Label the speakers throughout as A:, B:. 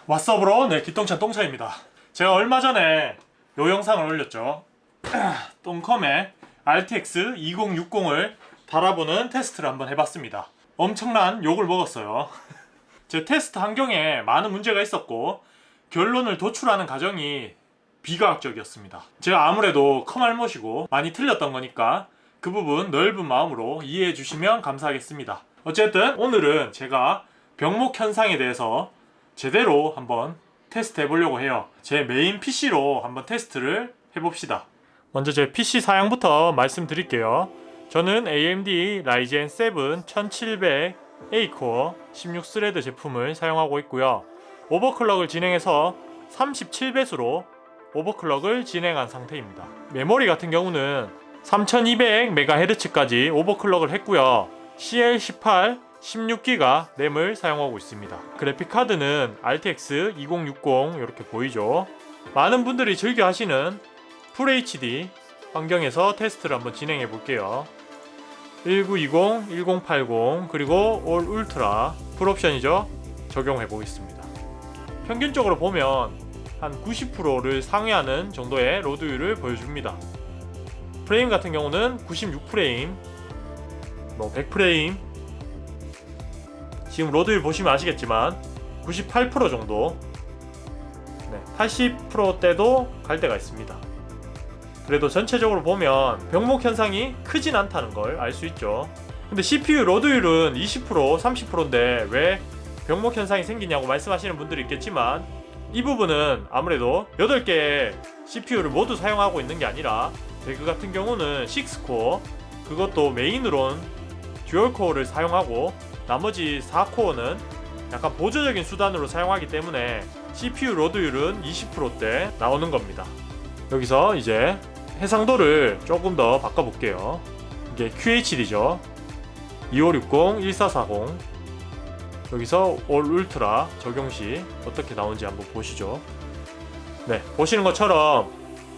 A: 왓썹으로 네, 기똥차 똥차입니다. 제가 얼마 전에 요 영상을 올렸죠. 똥컴의 RTX 2060을 달아보는 테스트를 한번 해봤습니다. 엄청난 욕을 먹었어요. 제 테스트 환경에 많은 문제가 있었고 결론을 도출하는 과정이 비과학적이었습니다. 제가 아무래도 컴알못이고 많이 틀렸던 거니까 그 부분 넓은 마음으로 이해해 주시면 감사하겠습니다. 어쨌든 오늘은 제가 병목 현상에 대해서 제대로 한번 테스트 해보려고 해요. 제 메인 PC로 한번 테스트를 해봅시다. 먼저 제 PC 사양부터 말씀드릴게요. 저는 AMD Ryzen 7 1700 A코어 16스레드 제품을 사용하고 있고요. 오버클럭을 진행해서 37배수로 오버클럭을 진행한 상태입니다. 메모리 같은 경우는 3200MHz까지 오버클럭을 했고요. CL18 16기가 램을 사용하고 있습니다. 그래픽카드는 RTX 2060 이렇게 보이죠. 많은 분들이 즐겨 하시는 FHD 환경에서 테스트를 한번 진행해 볼게요. 1920, 1080 그리고 올 울트라 풀옵션이죠. 적용해 보겠습니다. 평균적으로 보면 한 90%를 상회하는 정도의 로드율을 보여줍니다. 프레임 같은 경우는 96프레임, 100프레임. 지금 로드율 보시면 아시겠지만 98% 정도, 80%대도 갈 때가 있습니다. 그래도 전체적으로 보면 병목 현상이 크진 않다는 걸 알 수 있죠. 근데 CPU 로드율은 20%, 30%인데 왜 병목 현상이 생기냐고 말씀하시는 분들이 있겠지만 이 부분은 아무래도 8개의 CPU를 모두 사용하고 있는 게 아니라 배그 같은 경우는 6코어, 그것도 메인으론 듀얼코어를 사용하고 나머지 4코어는 약간 보조적인 수단으로 사용하기 때문에 CPU 로드율은 20%대 나오는 겁니다. 여기서 이제 해상도를 조금 더 바꿔볼게요. 이게 QHD죠. 2560, 1440. 여기서 올 울트라 적용 시 어떻게 나오는지 한번 보시죠. 네, 보시는 것처럼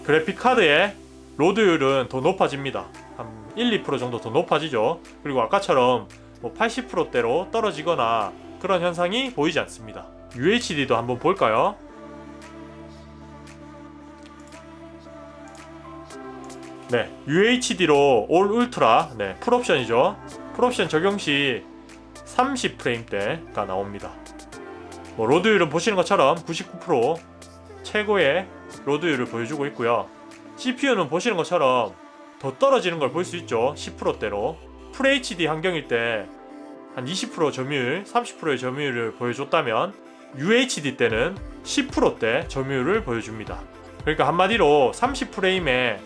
A: 그래픽 카드의 로드율은 더 높아집니다. 한 1, 2% 정도 더 높아지죠. 그리고 아까처럼 80%대로 떨어지거나 그런 현상이 보이지 않습니다. UHD도 한번 볼까요? 네, UHD로 올 울트라, 풀옵션이죠. 풀옵션 적용 시 30프레임대가 나옵니다. 로드율은 보시는 것처럼 99% 최고의 로드율을 보여주고 있고요. CPU는 보시는 것처럼 더 떨어지는 걸 볼 수 있죠. 10%대로. FHD 환경일 때 한 20% 점유율, 30%의 점유율을 보여줬다면 UHD 때는 10%대 점유율을 보여줍니다. 그러니까 한마디로 30프레임의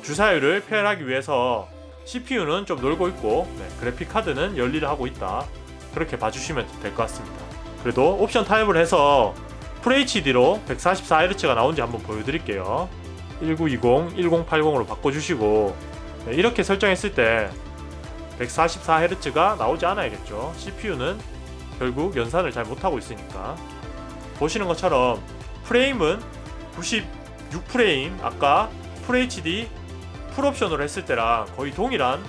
A: 주사율을 표현하기 위해서 CPU는 좀 놀고 있고 그래픽카드는 열일을 하고 있다. 그렇게 봐주시면 될 것 같습니다. 그래도 옵션 타입을 해서 FHD로 144Hz가 나온지 한번 보여드릴게요. 1920, 1080으로 바꿔주시고 이렇게 설정했을 때 144Hz가 나오지 않아야겠죠. CPU는 결국 연산을 잘 못하고 있으니까. 보시는 것처럼 프레임은 96프레임, 아까 FHD 풀옵션으로 했을 때랑 거의 동일한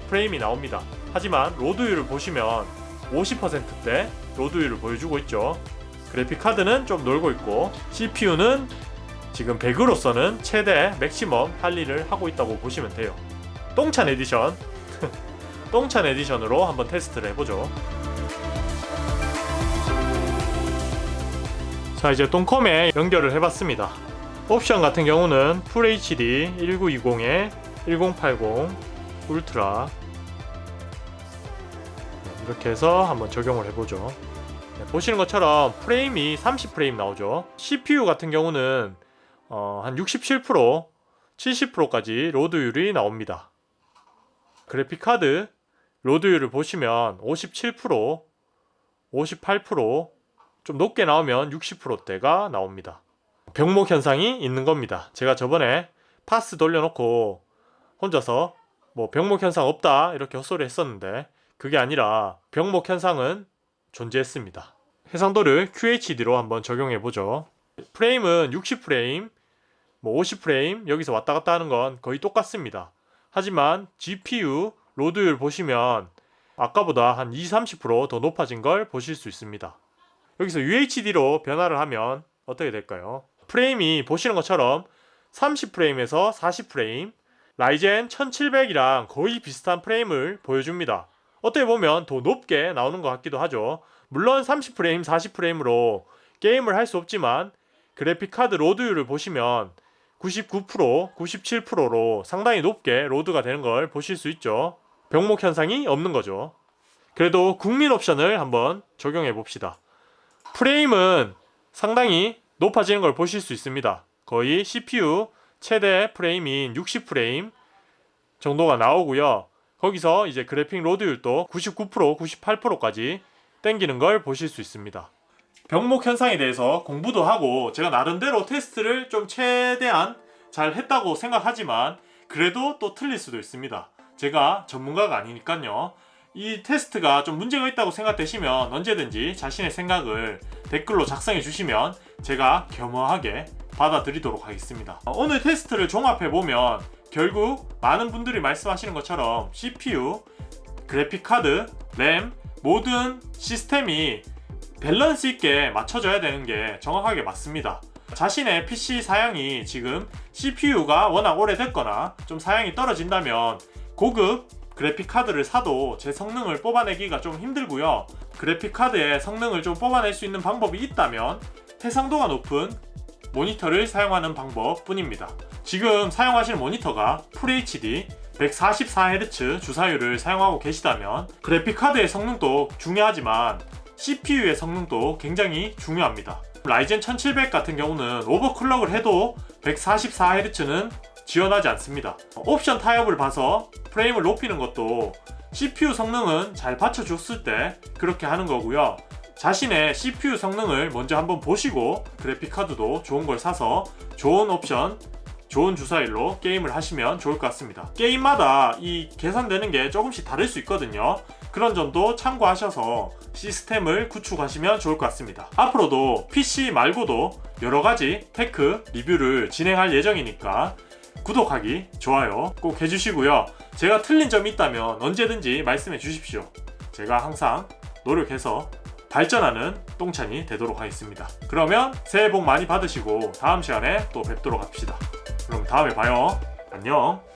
A: 프레임이 나옵니다. 하지만 로드율을 보시면 50%대 로드율을 보여주고 있죠. 그래픽카드는 좀 놀고 있고 CPU는 지금 100으로서는 최대 맥시멈 할 일을 하고 있다고 보시면 돼요. 똥찬 에디션 똥찬 에디션으로 한번 테스트를 해보죠. 자, 이제 똥컴에 연결을 해봤습니다. 옵션 같은 경우는 FHD 1920에 1080 울트라 이렇게 해서 한번 적용을 해보죠. 보시는 것처럼 프레임이 30프레임 나오죠. CPU 같은 경우는 한 67%, 70%까지 로드율이 나옵니다. 그래픽카드 로드율을 보시면 57%, 58%, 좀 높게 나오면 60%대가 나옵니다. 병목 현상이 있는 겁니다. 제가 저번에 파스 돌려놓고 혼자서 병목 현상 없다 이렇게 헛소리 했었는데 그게 아니라 병목 현상은 존재했습니다. 해상도를 QHD로 한번 적용해보죠. 프레임은 60프레임, 50프레임 여기서 왔다 갔다 하는 건 거의 똑같습니다. 하지만 GPU 로드율 보시면 아까보다 한 20-30% 더 높아진 걸 보실 수 있습니다. 여기서 UHD로 변화를 하면 어떻게 될까요? 프레임이 보시는 것처럼 30프레임에서 40프레임, 라이젠 1700이랑 거의 비슷한 프레임을 보여줍니다. 어떻게 보면 더 높게 나오는 것 같기도 하죠. 물론 30프레임, 40프레임으로 게임을 할 수 없지만 그래픽카드 로드율을 보시면 99%, 97%로 상당히 높게 로드가 되는 걸 보실 수 있죠. 병목 현상이 없는 거죠. 그래도 국민 옵션을 한번 적용해 봅시다. 프레임은 상당히 높아지는 걸 보실 수 있습니다. 거의 CPU 최대 프레임인 60프레임 정도가 나오고요. 거기서 이제 그래픽 로드율도 99%, 98%까지 땡기는 걸 보실 수 있습니다. 병목 현상에 대해서 공부도 하고 제가 나름대로 테스트를 좀 최대한 잘 했다고 생각하지만 그래도 또 틀릴 수도 있습니다. 제가 전문가가 아니니까요. 이 테스트가 좀 문제가 있다고 생각되시면 언제든지 자신의 생각을 댓글로 작성해 주시면 제가 겸허하게 받아들이도록 하겠습니다. 오늘 테스트를 종합해보면 결국 많은 분들이 말씀하시는 것처럼 CPU, 그래픽카드, 램 모든 시스템이 밸런스 있게 맞춰져야 되는 게 정확하게 맞습니다. 자신의 PC 사양이 지금 CPU가 워낙 오래됐거나 좀 사양이 떨어진다면 고급 그래픽카드를 사도 제 성능을 뽑아내기가 좀 힘들고요. 그래픽카드의 성능을 좀 뽑아낼 수 있는 방법이 있다면 해상도가 높은 모니터를 사용하는 방법 뿐입니다. 지금 사용하시는 모니터가 FHD 144Hz 주사율을 사용하고 계시다면 그래픽카드의 성능도 중요하지만 CPU의 성능도 굉장히 중요합니다. 라이젠 1700 같은 경우는 오버클럭을 해도 144Hz는 지원하지 않습니다. 옵션 타협을 봐서 프레임을 높이는 것도 CPU 성능은 잘 받쳐줬을 때 그렇게 하는 거고요. 자신의 CPU 성능을 먼저 한번 보시고 그래픽카드도 좋은 걸 사서 좋은 옵션, 좋은 주사율로 게임을 하시면 좋을 것 같습니다. 게임마다 이 계산되는 게 조금씩 다를 수 있거든요. 그런 점도 참고하셔서 시스템을 구축하시면 좋을 것 같습니다. 앞으로도 PC 말고도 여러가지 테크 리뷰를 진행할 예정이니까 구독하기, 좋아요 꼭 해주시고요. 제가 틀린 점이 있다면 언제든지 말씀해 주십시오. 제가 항상 노력해서 발전하는 똥찬이 되도록 하겠습니다. 그러면 새해 복 많이 받으시고 다음 시간에 또 뵙도록 합시다. 그럼 다음에 봐요. 안녕.